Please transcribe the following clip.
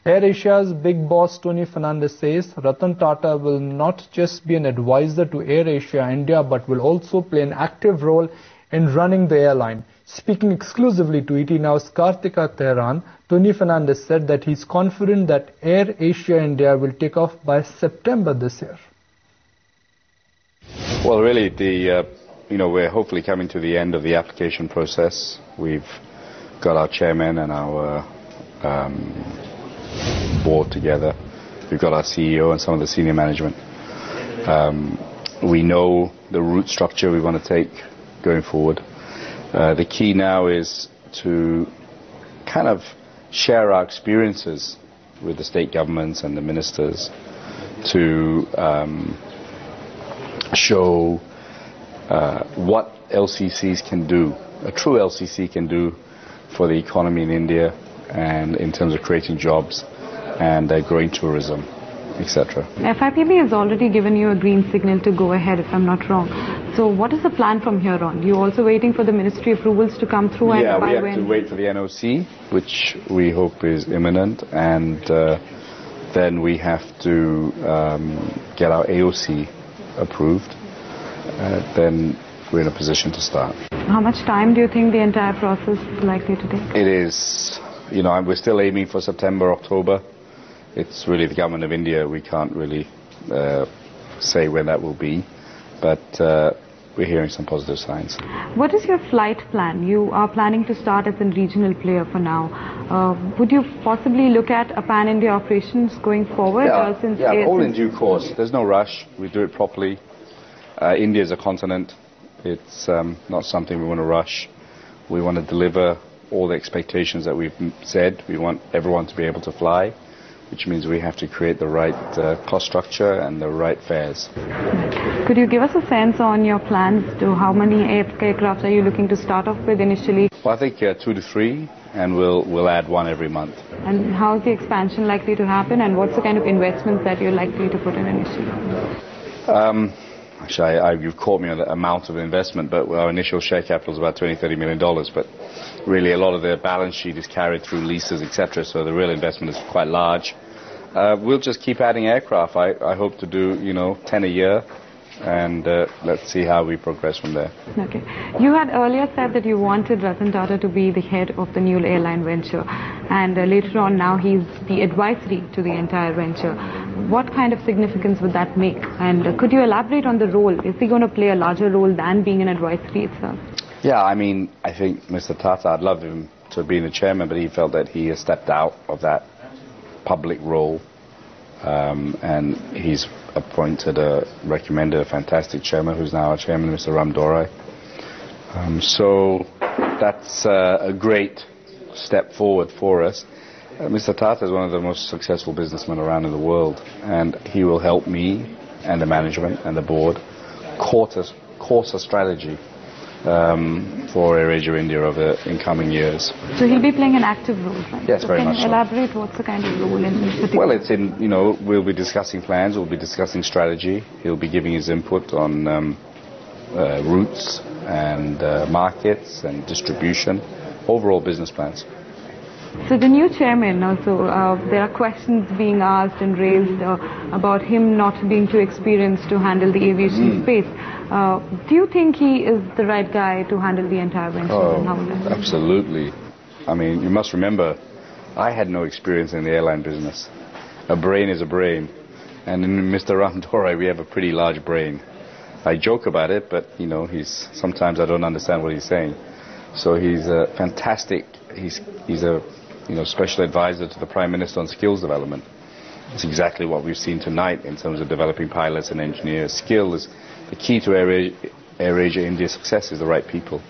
AirAsia's big boss Tony Fernandes says Ratan Tata will not just be an advisor to AirAsia India but will also play an active role in running the airline. Speaking exclusively to ET Now's Kartika Tehran, Tony Fernandes said that he's confident that AirAsia India will take off by September this year. Well, really, we're hopefully coming to the end of the application process. We've got our chairman and our board together. We've got our CEO and some of the senior management. We know the route structure we want to take going forward. The key now is to kind of share our experiences with the state governments and the ministers to show what LCCs can do, a true LCC can do for the economy in India and in terms of creating jobs and growing tourism, etc. FIPB has already given you a green signal to go ahead, if I'm not wrong. So what is the plan from here on? You're also waiting for the ministry approvals to come through? Yeah, and we have to wait for the NOC, which we hope is imminent, and then we have to get our AOC approved. Then we're in a position to start. How much time do you think the entire process is likely to take? It is, we're still aiming for September, October. It's really the government of India. We can't really say when that will be, but we're hearing some positive signs. What is your flight plan? You are planning to start as a regional player for now. Would you possibly look at a pan-India operations going forward? Yeah, all in due course. There's no rush. We do it properly. India is a continent. It's not something we want to rush. We want to deliver all the expectations that we've said. We want everyone to be able to fly, which means we have to create the right cost structure and the right fares. Could you give us a sense on your plans to how many aircraft are you looking to start off with initially? Well, I think 2 to 3, and we'll add 1 every month. And how is the expansion likely to happen, and what's the kind of investments that you're likely to put in initially? Actually, you've caught me on the amount of investment, but our initial share capital is about $20–30 million. But really, a lot of the balance sheet is carried through leases, etc. So the real investment is quite large. We'll just keep adding aircraft. I hope to do 10 a year, and let's see how we progress from there. Okay. You had earlier said that you wanted Ratan Tata to be the head of the new airline venture, and later on now he's the advisory to the entire venture. What kind of significance would that make? And could you elaborate on the role? Is he going to play a larger role than being an advisory itself? Yeah, I think Mr. Tata, I'd love him to be the chairman, but he felt that he has stepped out of that public role, and he's recommended a fantastic chairman who's now our chairman, Mr. Ramdorai. So that's a great step forward for us. Mr. Tata is one of the most successful businessmen around in the world, and he will help me and the management and the board course a strategy for AirAsia India over the incoming years. So he'll be playing an active role, right? Yes, very much so. Can you elaborate what's the kind of role in particular? Well, it's in, we'll be discussing plans, we'll be discussing strategy, he'll be giving his input on routes and markets and distribution, overall business plans. So the new chairman also, there are questions being asked and raised about him not being too experienced to handle the aviation space. Do you think he is the right guy to handle the entire venture? Oh, absolutely. You must remember, I had no experience in the airline business. A brain is a brain. And in Mr. Ramdorai, we have a pretty large brain. I joke about it, but, sometimes I don't understand what he's saying. So he's fantastic. He's a special advisor to the Prime Minister on skills development. It's exactly what we've seen tonight in terms of developing pilots and engineers. Skill is the key to AirAsia India's success, is the right people.